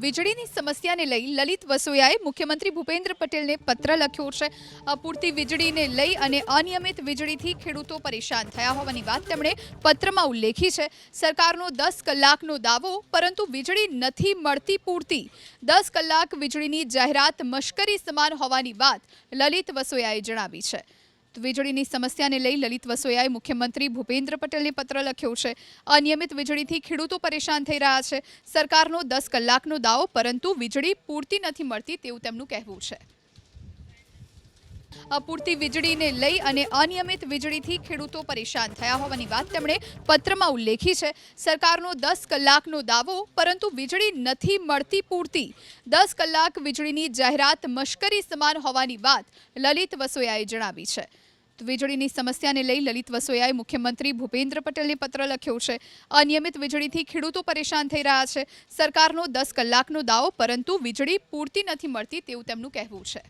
વીજળીની સમસ્યાને લઈ લલિત વસોયાએ મુખ્યમંત્રી ભૂપેન્દ્ર પટેલને પત્ર લખ્યો છે। અપૂરતી વીજળીને લઈ અને અનિયમિત વીજળીથી ખેડૂતો પરેશાન થયા હોવાની વાત તેમણે પત્રમાં ઉલ્લેખી છે। સરકારનો 10 કલાકનો દાવો, પરંતુ વીજળી નથી મળતી પૂરતી। 10 કલાક વીજળીની જાહેરાત મશ્કરી સમાન હોવાની વાત લલિત વસોયાએ જણાવી છે। વીજળીની સમસ્યાને લઈ લલિત વસોયાએ મુખ્યમંત્રી ભૂપેન્દ્ર પટેલને પત્ર લખ્યો છે। અનિયમિત વીજળીથી ખેડૂતો પરેશાન થઈ રહ્યા છે। સરકારનો 10 કલાકનો દાવો, પરંતુ વીજળી પૂરતી નથી મળતી તેવું તેમનું કહેવું છે। અપૂરતી વીજળીને લઈ અને અનિયમિત વીજળીથી ખેડૂતો પરેશાન થયા હોવાની વાત તેમણે પત્રમાં ઉલ્લેખી છે। સરકારનો 10 કલાકનો દાવો, પરંતુ વીજળી નથી મળતી પૂરતી। 10 કલાક વીજળીની જાહેરાત મશ્કરી સમાન હોવાની વાત લલિત વસોયાએ જણાવી છે। વીજળીની સમસ્યાને લઈ લલિત વસોયાએ મુખ્યમંત્રી ભૂપેન્દ્ર પટેલને પત્ર લખ્યો છે। અનિયમિત વીજળીથી ખેડૂતો પરેશાન થઈ રહ્યા છે। સરકારનો 10 કલાકનો દાવો, પરંતુ વીજળી પૂરતી નથી મળતી તેવું તેમનું કહેવું છે।